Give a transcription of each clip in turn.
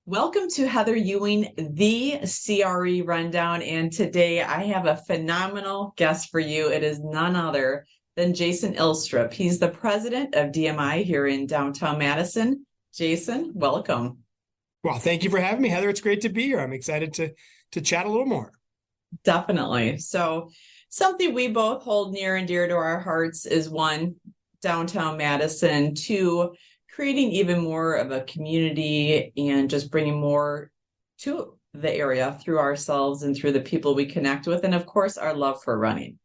Welcome to Heather Ewing, the CRE Rundown. And today I have a phenomenal guest for you. It is none other than Jason Ilstrup. He's the president of DMI here in downtown Madison. Jason, welcome. Well, thank you for having me, Heather. It's great to be here. I'm excited to chat a little more. Definitely. So, something we both hold near and dear to our hearts is one, downtown Madison, two, creating even more of a community and just bringing more to the area through ourselves and through the people we connect with, and of course, our love for running.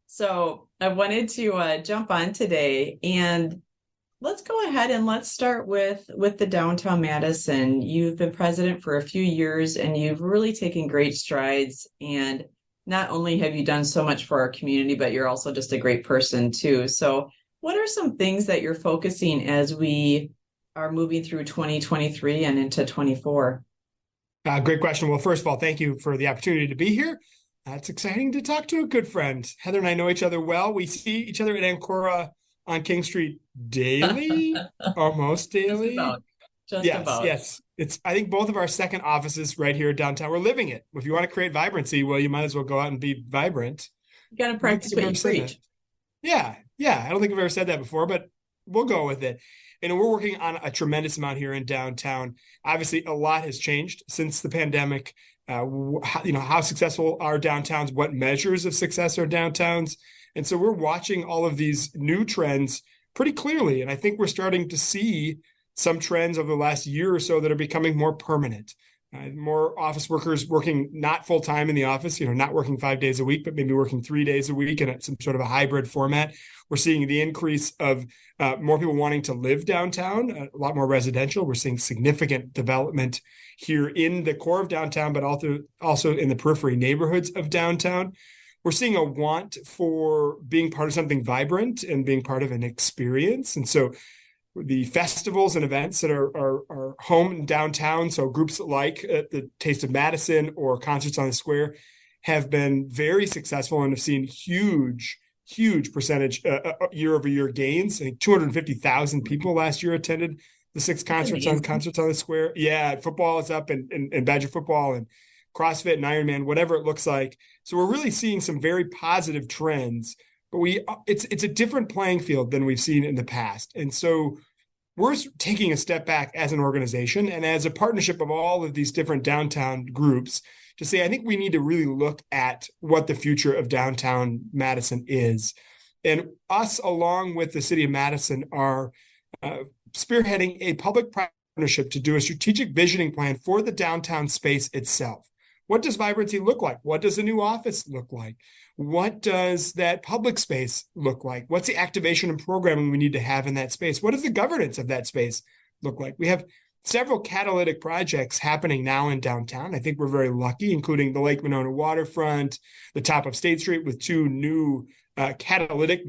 So, I wanted to jump on today and let's go ahead and let's start with the downtown Madison. You've been president for a few years and you've really taken great strides. And not only have you done so much for our community, but you're also just a great person too. So what are some things that you're focusing as we are moving through 2023 and into 24? Great question. Well, first of all, thank you for the opportunity to be here. It's exciting to talk to a good friend. Heather and I know each other well. We see each other at Ancora on King Street daily, almost daily. Just about. Yes. I think both of our second offices right here downtown, we're living it. If you want to create vibrancy, well, you might as well go out and be vibrant. You got to practice what you preach. Yeah. I don't think I've ever said that before, but we'll go with it. And we're working on a tremendous amount here in downtown. Obviously, a lot has changed since the pandemic. How successful are downtowns? What measures of success are downtowns? And so we're watching all of these new trends pretty clearly. And I think we're starting to see some trends over the last year or so that are becoming more permanent. More office workers working not full time in the office, not working 5 days a week, but maybe working 3 days a week in some sort of a hybrid format. We're seeing the increase of more people wanting to live downtown, a lot more residential. We're seeing significant development here in the core of downtown, but also in the periphery neighborhoods of downtown. We're seeing a want for being part of something vibrant and being part of an experience. And so the festivals and events that are home in downtown, so groups like the Taste of Madison or Concerts on the Square, have been very successful and have seen huge percentage year-over-year gains. I think 250,000 people last year attended the 6 Concerts on the Square. Yeah, football is up and Badger football and CrossFit and Ironman, whatever it looks like. So we're really seeing some very positive trends, but it's a different playing field than we've seen in the past. And so we're taking a step back as an organization and as a partnership of all of these different downtown groups to say, I think we need to really look at what the future of downtown Madison is. And us, along with the city of Madison, are spearheading a public partnership to do a strategic visioning plan for the downtown space itself. What does vibrancy look like? What does a new office look like? What does that public space look like? What's the activation and programming we need to have in that space? What does the governance of that space look like? We have several catalytic projects happening now in downtown. I think we're very lucky, including the Lake Monona waterfront, the top of State Street with 2 new catalytic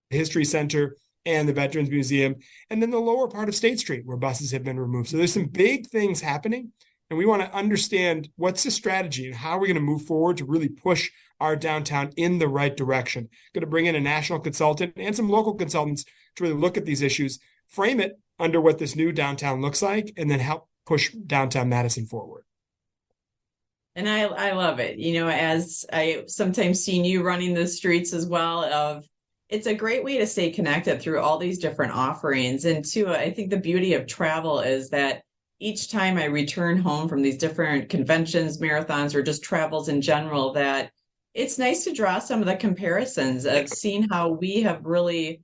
history center and the Veterans Museum, and then the lower part of State Street where buses have been removed. So there's some big things happening. And we want to understand what's the strategy and how are we going to move forward to really push our downtown in the right direction. Going to bring in a national consultant and some local consultants to really look at these issues, frame it under what this new downtown looks like, and then help push downtown Madison forward. And I love it. As I sometimes seen you running the streets as well, it's a great way to stay connected through all these different offerings. And two, I think the beauty of travel is that each time I return home from these different conventions, marathons, or just travels in general, that it's nice to draw some of the comparisons of seeing how we have really,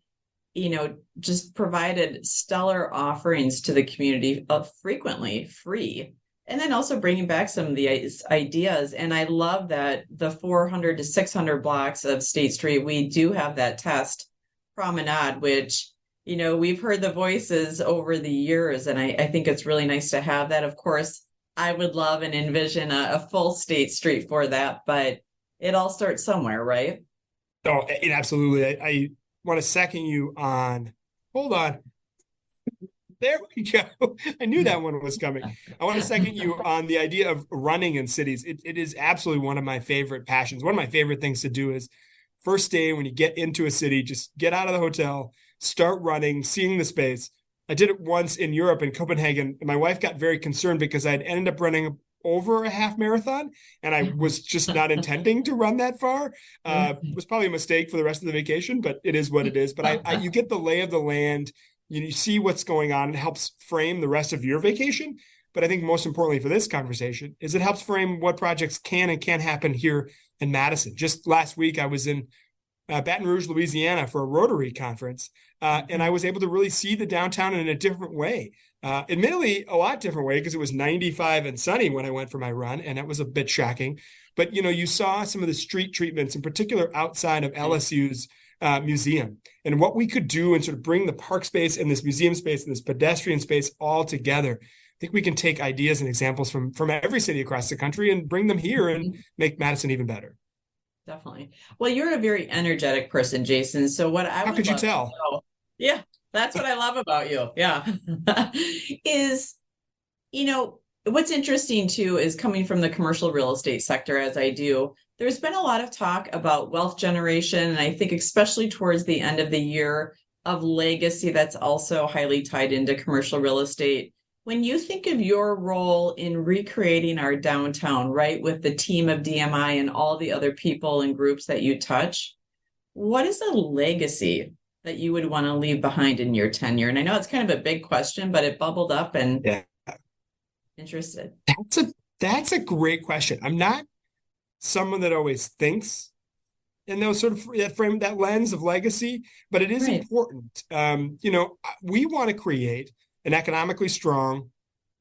just provided stellar offerings to the community of frequently free. And then also bringing back some of the ideas. And I love that the 400 to 600 blocks of State Street, we do have that test promenade, which we've heard the voices over the years, and I think it's really nice to have that. Of course, I would love and envision a full State Street for that, but it all starts somewhere, right? Oh, absolutely. I want to second you on, hold on. There we go. I knew that one was coming. I want to second you on the idea of running in cities. It is absolutely one of my favorite passions. One of my favorite things to do is first day when you get into a city, just get out of the hotel, start running, seeing the space, I did it once in Europe in Copenhagen. My wife got very concerned because I'd ended up running over a half marathon, and I was just not intending to run that far. It was probably a mistake for the rest of the vacation, but it is what it is. But you get the lay of the land. You see what's going on. It helps frame the rest of your vacation. But I think most importantly for this conversation is it helps frame what projects can and can't happen here in Madison. Just last week, I was in Baton Rouge, Louisiana for a Rotary conference, and I was able to really see the downtown in a different way. Admittedly, a lot different way because it was 95 and sunny when I went for my run, and that was a bit shocking. But, you saw some of the street treatments, in particular outside of LSU's museum, and what we could do and sort of bring the park space and this museum space and this pedestrian space all together. I think we can take ideas and examples from every city across the country and bring them here and make Madison even better. Definitely. Well, you're a very energetic person, Jason. So what I How would could you love to tell? know, yeah, that's what I love about you. Yeah. is, what's interesting too is coming from the commercial real estate sector as I do, there's been a lot of talk about wealth generation. And I think especially towards the end of the year of legacy, that's also highly tied into commercial real estate. When you think of your role in recreating our downtown, right, with the team of DMI and all the other people and groups that you touch, what is a legacy that you would want to leave behind in your tenure? And I know it's kind of a big question, but it bubbled up and interested. That's a great question. I'm not someone that always thinks in those sort of that lens of legacy, but it is important. We want to create an economically strong,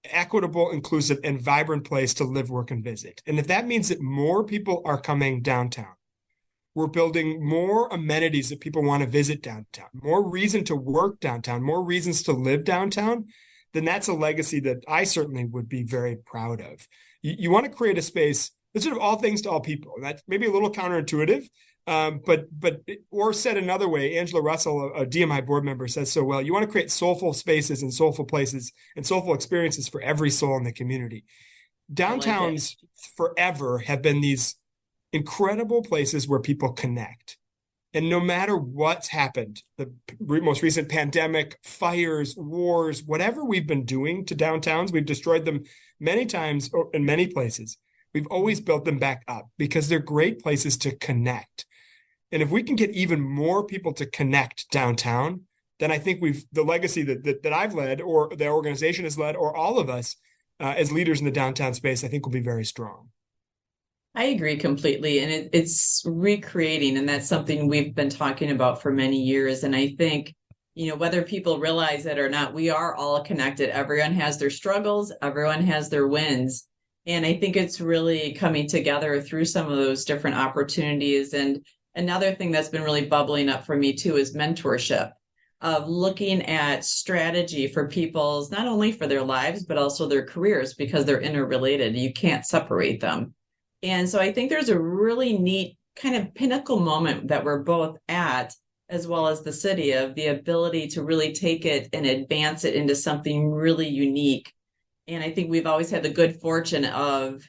equitable, inclusive, and vibrant place to live, work, and visit. And if that means that more people are coming downtown, we're building more amenities that people want to visit downtown, more reason to work downtown, more reasons to live downtown, then that's a legacy that I certainly would be very proud of. You want to create a space that's sort of all things to all people. And that's maybe a little counterintuitive, but or said another way, Angela Russell, a DMI board member, says so well, you want to create soulful spaces and soulful places and soulful experiences for every soul in the community. Downtowns forever have been these incredible places where people connect. And no matter what's happened, the most recent pandemic, fires, wars, whatever we've been doing to downtowns, we've destroyed them many times in many places. We've always built them back up because they're great places to connect. And if we can get even more people to connect downtown, then I think the legacy that I've led or the organization has led or all of us as leaders in the downtown space, I think will be very strong. I agree completely. And it's recreating. And that's something we've been talking about for many years. And I think, whether people realize it or not, we are all connected. Everyone has their struggles. Everyone has their wins. And I think it's really coming together through some of those different opportunities. And another thing that's been really bubbling up for me too is mentorship, of looking at strategy for people's, not only for their lives, but also their careers, because they're interrelated. You can't separate them. And so I think there's a really neat kind of pinnacle moment that we're both at, as well as the city, of the ability to really take it and advance it into something really unique. And I think we've always had the good fortune of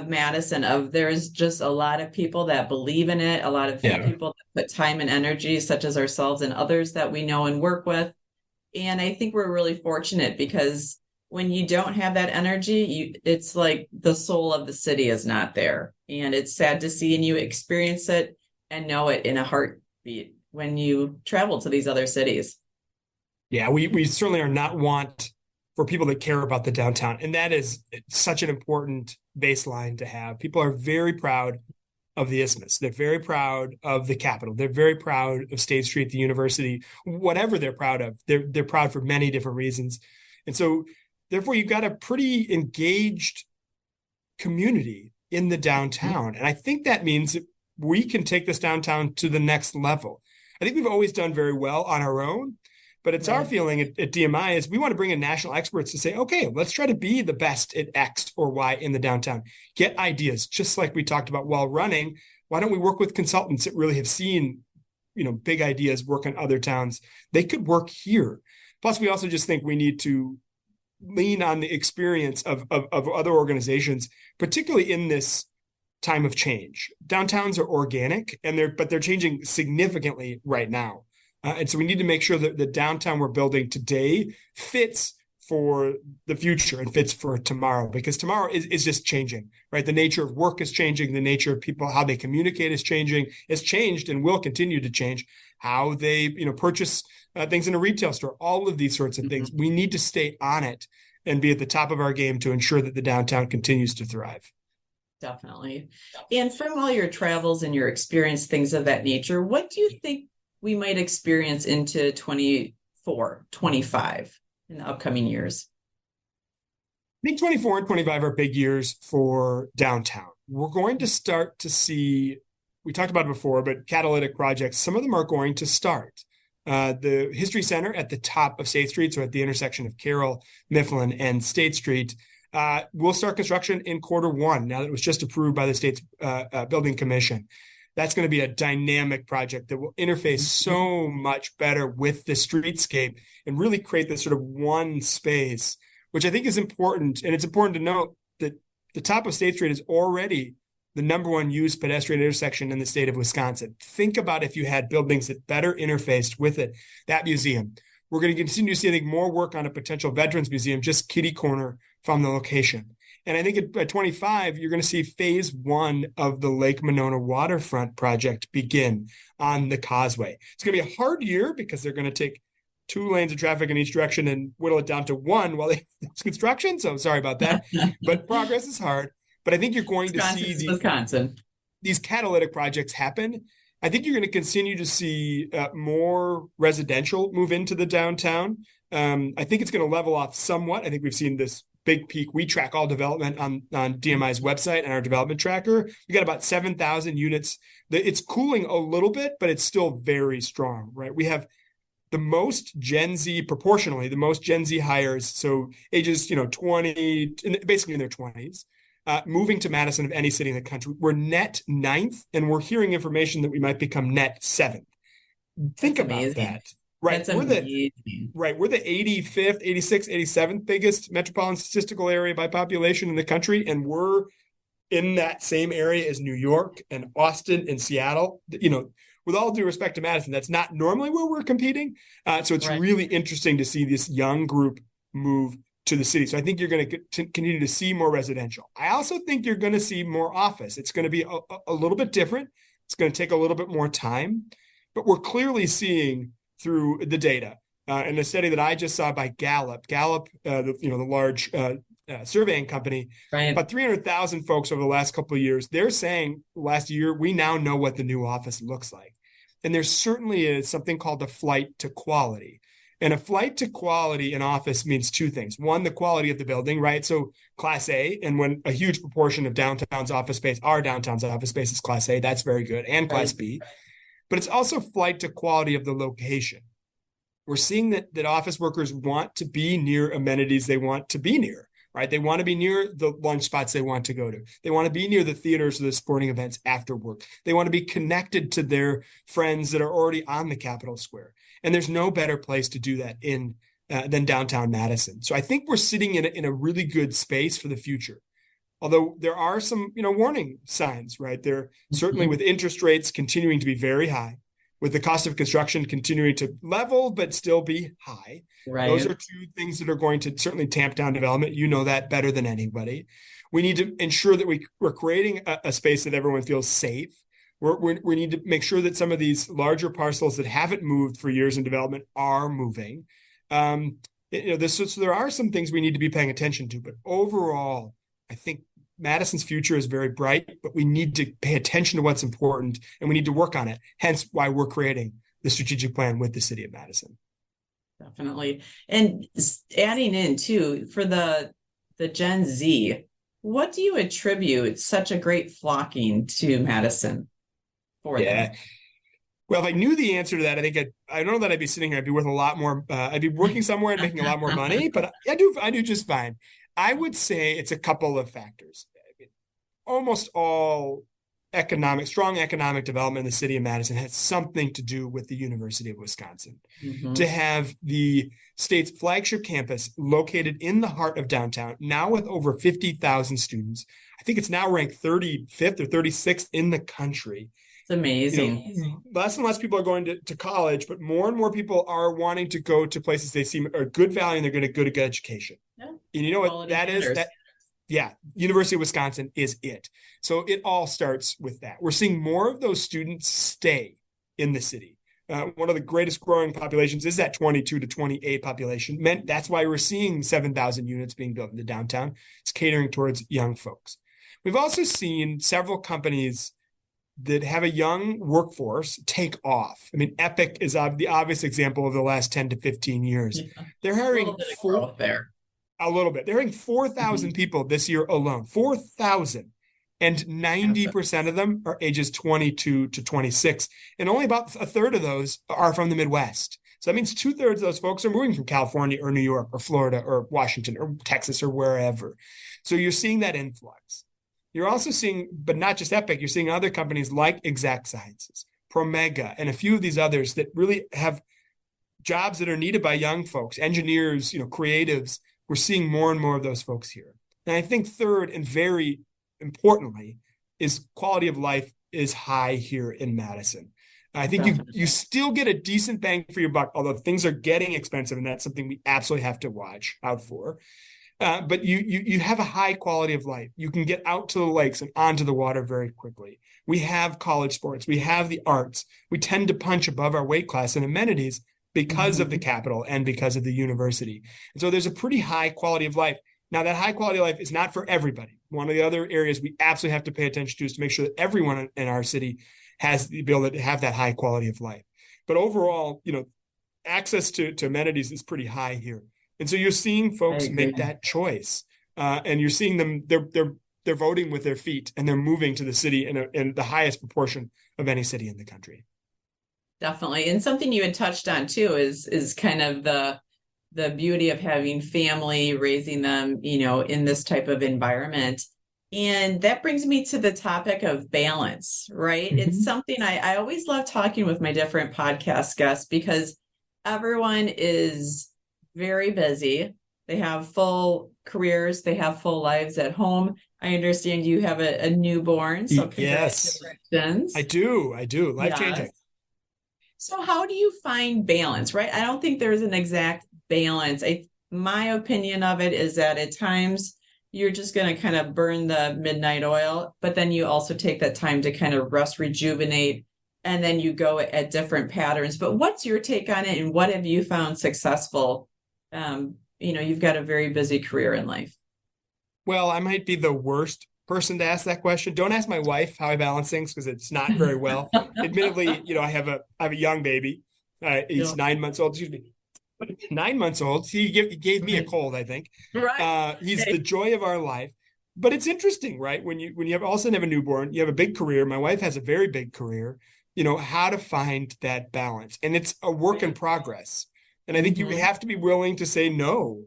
Madison, there's just a lot of people that believe in it, a lot of people that put time and energy, such as ourselves and others that we know and work with. And I think we're really fortunate because when you don't have that energy, it's like the soul of the city is not there. And it's sad to see, and you experience it and know it in a heartbeat when you travel to these other cities. Yeah, we certainly are not want for people that care about the downtown. And that is such an important baseline to have. People are very proud of the Isthmus. They're very proud of the Capitol. They're very proud of State Street, the university, whatever they're proud of. They're proud for many different reasons. And so therefore, you've got a pretty engaged community in the downtown. And I think that means that we can take this downtown to the next level. I think we've always done very well on our own, but it's our feeling at DMI is we want to bring in national experts to say, okay, let's try to be the best at X or Y in the downtown. Get ideas, just like we talked about while running. Why don't we work with consultants that really have seen, big ideas work in other towns? They could work here. Plus, we also just think we need to lean on the experience of other organizations, particularly in this time of change. Downtowns are organic, but they're changing significantly right now. And so we need to make sure that the downtown we're building today fits for the future and fits for tomorrow, because tomorrow is just changing, right? The nature of work is changing. The nature of people, how they communicate is changing. It's changed and will continue to change. How they, purchase things in a retail store, all of these sorts of things. We need to stay on it and be at the top of our game to ensure that the downtown continues to thrive. Definitely. And from all your travels and your experience, things of that nature, what do you think we might experience into 24, 25 in the upcoming years? I think 24 and 25 are big years for downtown. We're going to start to see, we talked about it before, but catalytic projects, some of them are going to start. The History Center at the top of State Street, so at the intersection of Carroll, Mifflin, and State Street, will start construction in Q1, now that it was just approved by the state's building commission. That's going to be a dynamic project that will interface so much better with the streetscape and really create this sort of one space, which I think is important. And it's important to note that the top of State Street is already the number one used pedestrian intersection in the state of Wisconsin. Think about if you had buildings that better interfaced with it. That museum. We're going to continue to see, I think, more work on a potential Veterans Museum, just kitty corner from the location. And I think at 25, you're going to see phase 1 of the Lake Monona waterfront project begin on the causeway. It's going to be a hard year because they're going to take 2 lanes of traffic in each direction and whittle it down to 1 while they do construction. So sorry about that. But progress is hard. But I think you're going to see these catalytic projects happen. I think you're going to continue to see more residential move into the downtown. I think it's going to level off somewhat. I think we've seen this big peak. We track all development on DMI's website and our development tracker. We got about 7,000 units. It's cooling a little bit, but it's still very strong, right? We have the most Gen Z, proportionally, the most Gen Z hires. So ages, 20, basically in their 20s, moving to Madison of any city in the country. We're net 9th, and we're hearing information that we might become net 7th. Think That's about amazing. that. Right. We're the 85th, 86th, 87th biggest metropolitan statistical area by population in the country. And we're in that same area as New York and Austin and Seattle. With all due respect to Madison, that's not normally where we're competing. So it's really interesting to see this young group move to the city. So I think you're going to continue to see more residential. I also think you're going to see more office. It's going to be a little bit different. It's going to take a little bit more time, but we're clearly seeing through the data and the study that I just saw by Gallup, the large surveying company, about 300,000 folks over the last couple of years. They're saying last year, we now know what the new office looks like. And there certainly is something called a flight to quality. And a flight to quality in office means 2 things. One, the quality of the building, right? So Class A, and when a huge proportion of downtown's office space, our downtown's office space is Class A, that's very good, and Class B. But it's also flight to quality of the location. We're seeing that office workers want to be near amenities they want to be near, right? They want to be near the lunch spots they want to go to. They want to be near the theaters or the sporting events after work. They want to be connected to their friends that are already on the Capitol Square. And there's no better place to do that than downtown Madison. So I think we're sitting in a really good space for the future. Although there are some, warning signs, right? There certainly with interest rates continuing to be very high, with the cost of construction continuing to level but still be high. Right. Those are 2 things that are going to certainly tamp down development. You know that better than anybody. We need to ensure that we're creating a space that everyone feels safe. We need to make sure that some of these larger parcels that haven't moved for years in development are moving. So there are some things we need to be paying attention to, but overall, I think Madison's future is very bright, but we need to pay attention to what's important and we need to work on it. Hence why we're creating the strategic plan with the city of Madison. Definitely. And adding in too, for the Gen Z, what do you attribute such a great flocking to Madison for them? Well, if I knew the answer to that, I think I don't know that I'd be sitting here. I'd be worth a lot more. I'd be working somewhere and making a lot more money, but I do just fine. I would say it's a couple of factors. Almost all strong economic development in the city of Madison has something to do with the University of Wisconsin. Mm-hmm. To have the state's flagship campus located in the heart of downtown, now with over 50,000 students. I think it's now ranked 35th or 36th in the country. amazing. Less and less people are going to college, but more and more people are wanting to go to places they see a good value and they're going to go to good education. Yeah. And you know what Quality that is? matters. Yeah, University of Wisconsin is it. So it all starts with that. We're seeing more of those students stay in the city. One of the greatest growing populations is that 22 to 28 population. That's why we're seeing 7,000 units being built in the downtown. It's catering towards young folks. We've also seen several companies that have a young workforce take off. I mean, Epic is the obvious example of the last 10 to 15 years. Yeah. They're A little hiring bit of growth there. a little bit. They're hiring 4,000 people this year alone. 4,000. And 90% of them are ages 22 to 26. And only about a third of those are from the Midwest. So that means 2/3 of those folks are moving from California or New York or Florida or Washington or Texas or wherever. So you're seeing that influx. You're also seeing, but not just Epic, you're seeing other companies like Exact Sciences, Promega, and a few of these others that really have jobs that are needed by young folks, engineers, creatives. We're seeing more and more of those folks here. And I think third, and very importantly, is quality of life is high here in Madison. I think you still get a decent bang for your buck, although things are getting expensive, and that's something we absolutely have to watch out for. But you have a high quality of life. You can get out to the lakes and onto the water very quickly. We have college sports. We have the arts. We tend to punch above our weight class in amenities because of the capital and because of the university. And so there's a pretty high quality of life. Now, that high quality of life is not for everybody. One of the other areas we absolutely have to pay attention to is to make sure that everyone in our city has the ability to have that high quality of life. But overall, access to amenities is pretty high here. And so you're seeing folks make that choice. And you're seeing them, they're voting with their feet, and they're moving to the city in the highest proportion of any city in the country. Definitely. And something you had touched on too is kind of the beauty of having family, raising them, in this type of environment. And that brings me to the topic of balance, right? Mm-hmm. It's something I always love talking with my different podcast guests, because everyone is very busy. They have full careers. They have full lives at home. I understand you have a newborn. So congratulations. I do. Life-changing. Yes. So how do you find balance, right? I don't think there's an exact balance. My opinion of it is that at times you're just going to kind of burn the midnight oil, but then you also take that time to kind of rest, rejuvenate, and then you go at different patterns. But what's your take on it, and what have you found successful? You've got a very busy career in life. Well, I might be the worst person to ask that question. Don't ask my wife how I balance things, because it's not very well. Admittedly, I have a young baby. He's 9 months old. Excuse me. 9 months old. He gave me a cold, I think. Right. He's the joy of our life. But it's interesting, right? When you have all of a sudden have a newborn, you have a big career. My wife has a very big career. How to find that balance, and it's a work in progress. And I think you have to be willing to say no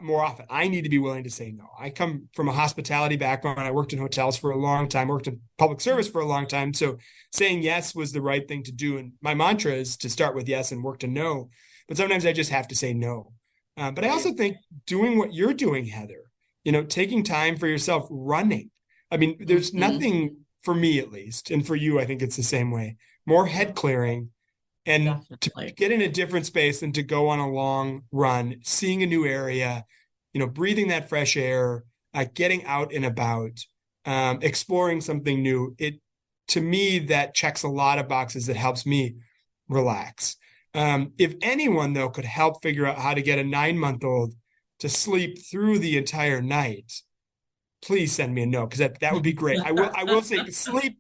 more often. I need to be willing to say no. I come from a hospitality background. I worked in hotels for a long time, worked in public service for a long time. So saying yes was the right thing to do. And my mantra is to start with yes and work to no. But sometimes I just have to say no. But I also think doing what you're doing, Heather, taking time for yourself, running. I mean, there's nothing, for me at least, and for you, I think it's the same way, more head clearing and Definitely. To get in a different space than to go on a long run, seeing a new area, breathing that fresh air, getting out and about, exploring something new. To me, that checks a lot of boxes that helps me relax. If anyone, though, could help figure out how to get a 9-month-old to sleep through the entire night, please send me a note, because that would be great. I will say sleep.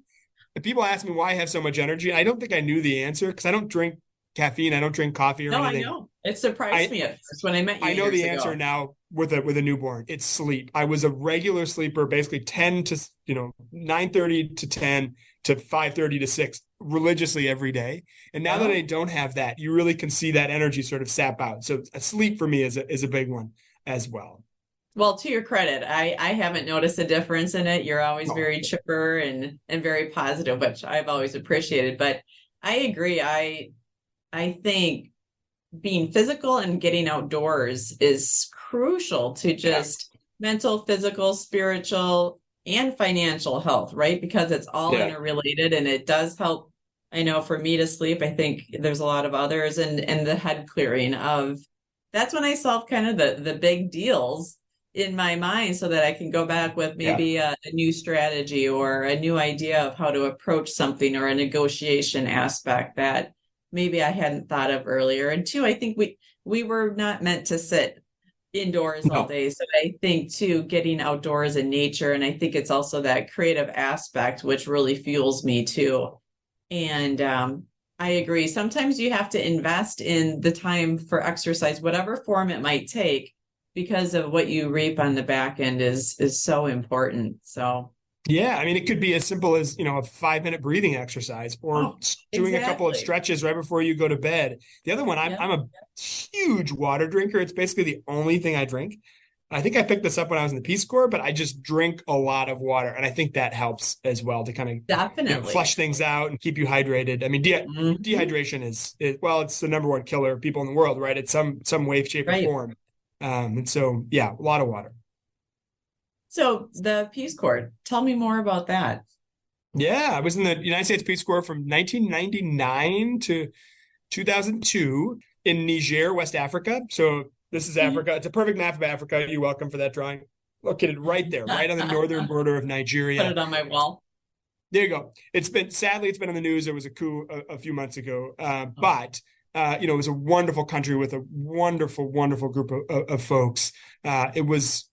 If people ask me why I have so much energy, I don't think I knew the answer, because I don't drink caffeine. I don't drink coffee or anything. I know. It surprised me at first when I met you. I know the answer now with a newborn. It's sleep. I was a regular sleeper, basically 10 to 9:30 to 10 to 5:30 to 6, religiously every day. And now that I don't have that, you really can see that energy sort of sap out. So sleep for me is a big one as well. Well, to your credit, I haven't noticed a difference in it. You're always very chipper and very positive, which I've always appreciated. But I agree. I think being physical and getting outdoors is crucial to just mental, physical, spiritual, and financial health, right? Because it's all Yeah. interrelated and it does help. I know for me to sleep, I think there's a lot of others and the head clearing of that's when I solve kind of the big deals in my mind so that I can go back with Yeah. maybe a new strategy or a new idea of how to approach something or a negotiation aspect that maybe I hadn't thought of earlier. And two, I think we were not meant to sit indoors all No. day. So I think too, getting outdoors in nature, and I think it's also that creative aspect which really fuels me too. And I agree. Sometimes you have to invest in the time for exercise, whatever form it might take, because of what you reap on the back end is so important. So, Yeah, I mean, it could be as simple as, a 5-minute breathing exercise or oh, doing a couple of exactly. stretches right before you go to bed. The other one, I'm, Yeah, I'm a huge water drinker. It's basically the only thing I drink. I think I picked this up when I was in the Peace Corps, but I just drink a lot of water. And I think that helps as well to kind of, definitely. flush things out and keep you hydrated. I mean, Mhm. dehydration well, it's the number one killer of people in the world, right? It's some way, shape, or Right. form. And so, yeah, a lot of water. So the Peace Corps, tell me more about that. Yeah, I was in the United States Peace Corps from 1999 to 2002 in Niger, West Africa. So this is Mhm. Africa. It's a perfect map of Africa. You're welcome for that drawing. Located right there, right on the northern border of Put Nigeria. it on my wall. There you go. Sadly, it's been on the news. There was a coup a few months ago. Oh, It was a wonderful country with a wonderful, wonderful group of folks. It was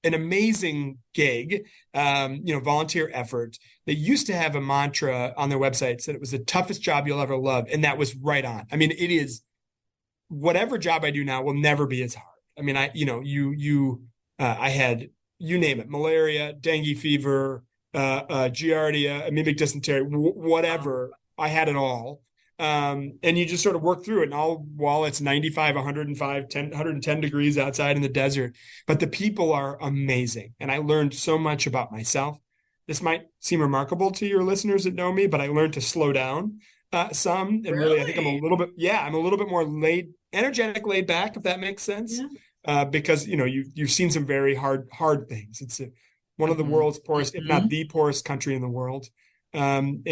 an amazing gig, volunteer effort. They used to have a mantra on their website said it was the toughest job you'll ever love. And that was right on. I mean, it is whatever job I do now will never be as hard. I mean, I had, you name it, malaria, dengue fever, giardia, amoebic dysentery, wow. whatever. I had it all. And you just sort of work through it. And all while it's 95, 105, 10, 110 degrees outside in the desert. But the people are amazing. And I learned so much about myself. This might seem remarkable to your listeners that know me, but I learned to slow down some. And really, I think Really? I'm a little bit more energetic, laid back, if that makes sense. Yeah. Because, you've seen some very hard things. It's one of the Hmm. world's poorest, if not Hmm. the poorest country in the world. And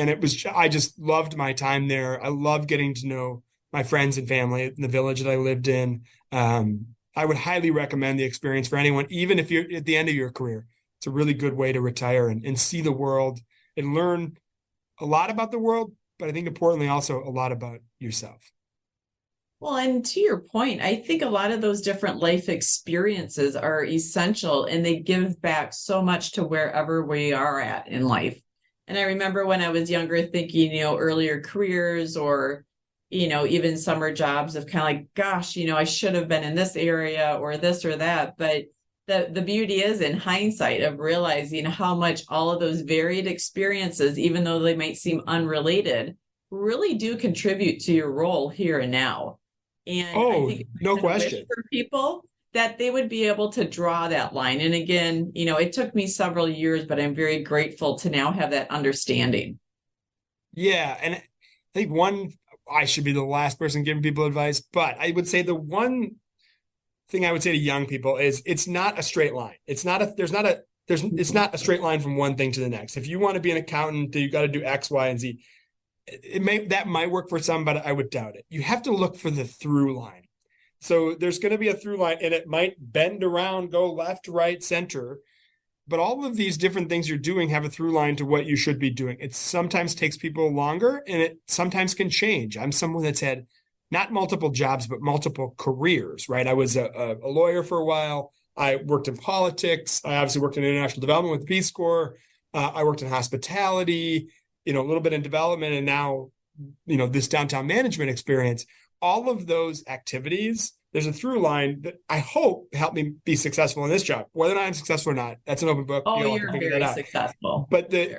I just loved my time there. I loved getting to know my friends and family in the village that I lived in. I would highly recommend the experience for anyone, even if you're at the end of your career. It's a really good way to retire and see the world and learn a lot about the world, but I think importantly also a lot about yourself. Well, and to your point, I think a lot of those different life experiences are essential and they give back so much to wherever we are at in life. And I remember when I was younger thinking, earlier careers or, even summer jobs of kind of like, gosh, I should have been in this area or this or that. But the beauty is in hindsight of realizing how much all of those varied experiences, even though they might seem unrelated, really do contribute to your role here and now. And I Oh, think no I kind of wish question. for people that they would be able to draw that line. And again, it took me several years, but I'm very grateful to now have that understanding. Yeah. And I think I should be the last person giving people advice, but I would say the one thing I would say to young people is it's not a straight line. It's not a straight line from one thing to the next. If you want to be an accountant, you got to do X, Y, and Z. That might work for some, but I would doubt it. You have to look for the through line. So there's going to be a through line and it might bend around, go left, right, center. But all of these different things you're doing have a through line to what you should be doing. It sometimes takes people longer and it sometimes can change. I'm someone that's had not multiple jobs, but multiple careers, right? I was a lawyer for a while. I worked in politics. I obviously worked in international development with the Peace Corps. I worked in hospitality, a little bit in development, and now, this downtown management experience. All of those activities, there's a through line that I hope helped me be successful in this job. Whether or not I'm successful or not, that's an open book. Oh, You all can you're figure that very out. successful. But Very.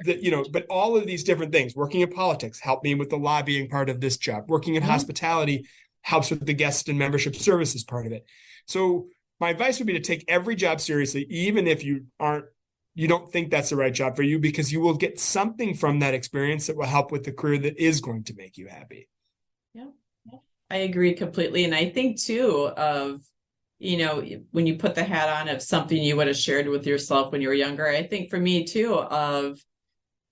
but all of these different things, working in politics helped me with the lobbying part of this job. Working in Mhm. hospitality helps with the guest and membership services part of it. So my advice would be to take every job seriously, even if you don't think that's the right job for you, because you will get something from that experience that will help with the career that is going to make you happy. Yeah. I agree completely. And I think too of when you put the hat on of something you would have shared with yourself when you were younger. I think for me too, of,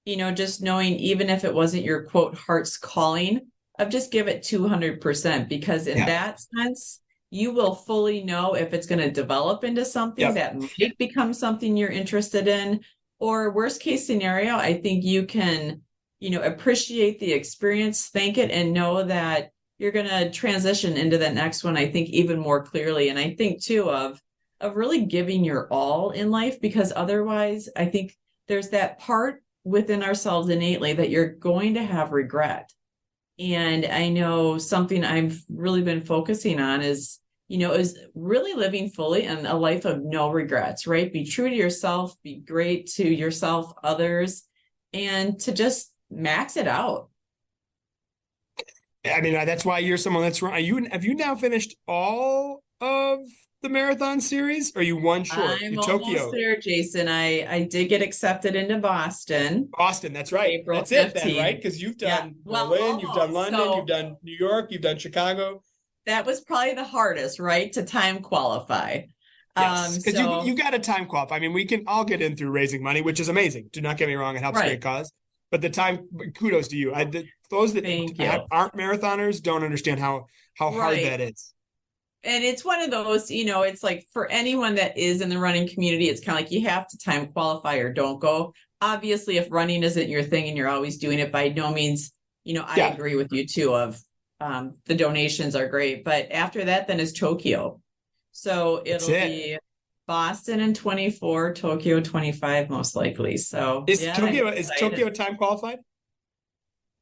just knowing, even if it wasn't your quote heart's calling, of just give it 200%, because in Yeah. that sense, you will fully know if it's going to develop into something Yep. that might become something you're interested in. Or worst case scenario, I think you can, appreciate the experience, thank it, and know that you're going to transition into the next one, I think, even more clearly. And I think too of really giving your all in life, because otherwise I think there's that part within ourselves innately that you're going to have regret. And I know something I've really been focusing on is really living fully and a life of no regrets, right? Be true to yourself, be great to yourself, others, and to just max it out. I mean, that's why you're someone that's run. Have you now finished all of the marathon series? Or are you one short? I'm Tokyo, almost there, Jason. I did get accepted into Boston, Boston. That's right. April That's it then, 15th. right? Because you've Yeah. done Well, Berlin, you've done almost. London, you've So done New York, you've done Chicago. that was probably the hardest, right? To time qualify. Yes, because So you got a time qualify. I mean, we can all get in through raising money, which is amazing. Do not get me wrong; it helps a great right. cause. But the time, kudos to you. Those that Thank you. aren't marathoners don't understand how hard Right. that is. And it's one of those, it's like for anyone that is in the running community, it's kind of like you have to time qualify or don't go. Obviously, if running isn't your thing and you're always doing it, by no means, I Yeah, agree with you too of the donations are great. But after that, then is Tokyo. So that's it'll it. be Boston in 24, Tokyo 25, most likely. So yeah, I'm Is excited. Tokyo time qualified?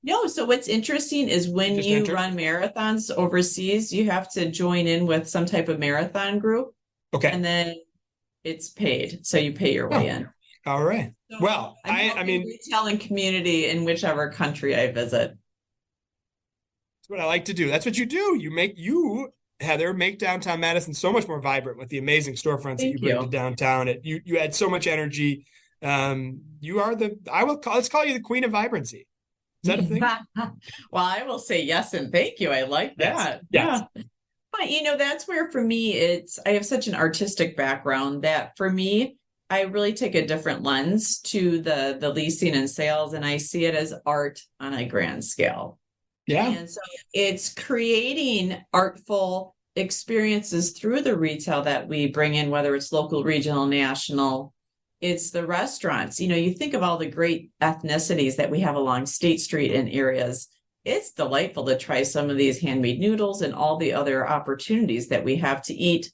No, so what's interesting is You when just you entered. run marathons overseas, you have to join in with some type of marathon group, Okay. and then it's paid. So you pay your way Oh, in. all right. So Well, I'm I helping mean, retail and community in whichever country I visit. that's what I like to do. That's what you do. Heather, make downtown Madison so much more vibrant with the amazing storefronts that you Thank bring to you. downtown. You add so much energy. You are let's call you the queen of vibrancy. Is that a thing? Well, I will say yes and thank you. I like Yes. that. Yes. Yeah. But that's where for me I have such an artistic background that for me, I really take a different lens to the leasing and sales, and I see it as art on a grand scale. Yeah. And so it's creating artful experiences through the retail that we bring in, whether it's local, regional, national. It's the restaurants. You think of all the great ethnicities that we have along State Street and areas. It's delightful to try some of these handmade noodles and all the other opportunities that we have to eat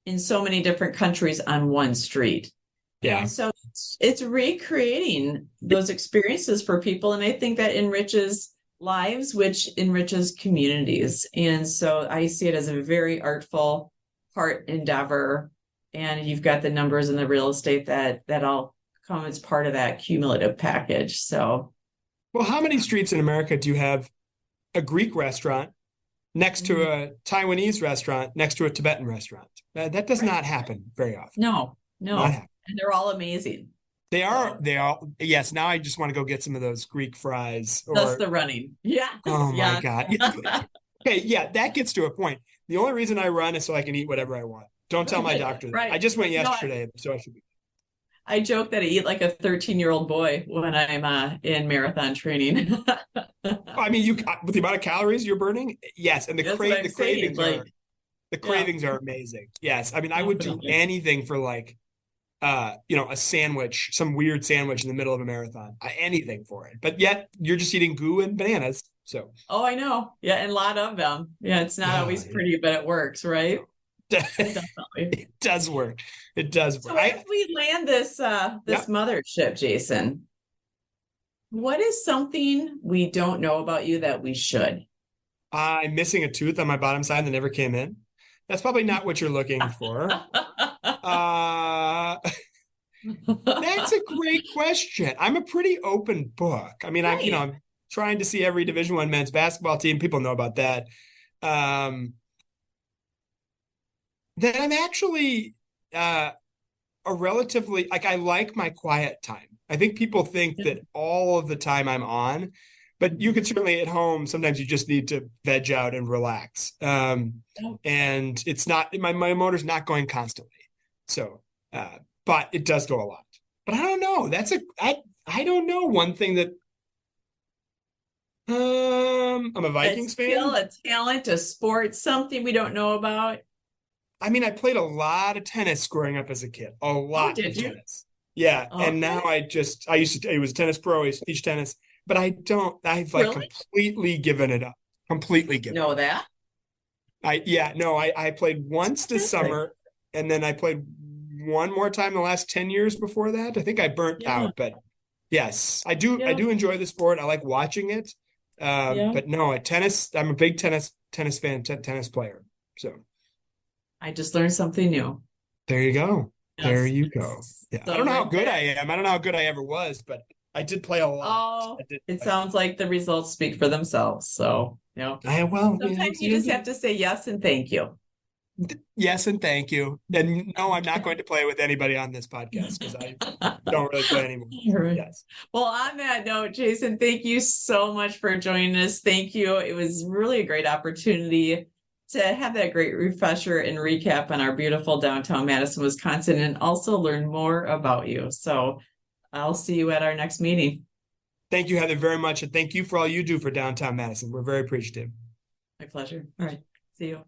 in so many different countries on one street. Yeah. And so it's recreating those experiences for people. And I think that enriches lives, which enriches communities. And so I see it as a very artful part endeavor. And you've got the numbers in the real estate that all come as part of that cumulative package. So Well, how many streets in America do you have a Greek restaurant next to a Taiwanese restaurant next to a Tibetan restaurant? That does right. not happen very often. No, Not no. happen. And they're all amazing. So They are. Yes. Now I just want to go get some of those Greek fries that's or, the running. Yeah. oh my Yeah. God. Okay. Yeah. That gets to a point. The only reason I run is so I can eat whatever I want. Don't tell my doctor that. I Right. just went No, yesterday, so I should be. I joke that I eat like a 13-year-old boy when I'm in marathon training. I mean, with the amount of calories you're burning, yes, and That's what I'm the saying. cravings Like, are the yeah, cravings are amazing. Yes, I mean, I would do definitely. anything for like, a sandwich, some weird sandwich in the middle of a marathon, anything for it. But yet you're just eating goo and bananas. So, Oh, I know. Yeah, and a lot of them. Yeah, it's not oh, always pretty, but it works, right? yeah. Definitely. It does work. It does work. So if we land Yeah, this mothership, Jason, what is something we don't know about you that we should? I'm missing a tooth on my bottom side that never came in. That's probably not what you're looking for. Uh, that's a great question. I'm a pretty open book. I mean, Right. I'm trying to see every Division One men's basketball team. People know about that. That I'm actually a relatively like I like my quiet time. I think people think that all of the time I'm on, but you could certainly at home, sometimes you just need to veg out and relax. And it's not, my motor's not going constantly. So, but it does go a lot. But I don't know. I don't know. One thing that, I'm a Vikings fan. A talent, a sport, something we don't know about. I mean, I played a lot of tennis growing up as a kid. A lot of tennis. Yeah. Okay. And now I was a tennis pro, I used to teach tennis, but I've like completely given it up. Completely given know it up. that? I played once this summer, and then I played one more time the last 10 years before that. I think I burnt out, but yes, I do enjoy the sport. I like watching it. But no, tennis, I'm a big tennis fan, tennis player. So I just learned something new. There you go. Yes. There you go. Yeah. So I don't know how good I am. I don't know how good I ever was, but I did play a lot. It sounds like the results speak for themselves. So, sometimes you just have to say yes and thank you. Yes, and thank you. And no, I'm not going to play with anybody on this podcast because I don't really play anymore. Yes. Well, on that note, Jason, thank you so much for joining us. Thank you. It was really a great opportunity to have that great refresher and recap on our beautiful downtown Madison, Wisconsin, and also learn more about you. So I'll see you at our next meeting. Thank you, Heather, very much. And thank you for all you do for downtown Madison. We're very appreciative. My pleasure. All right. See you.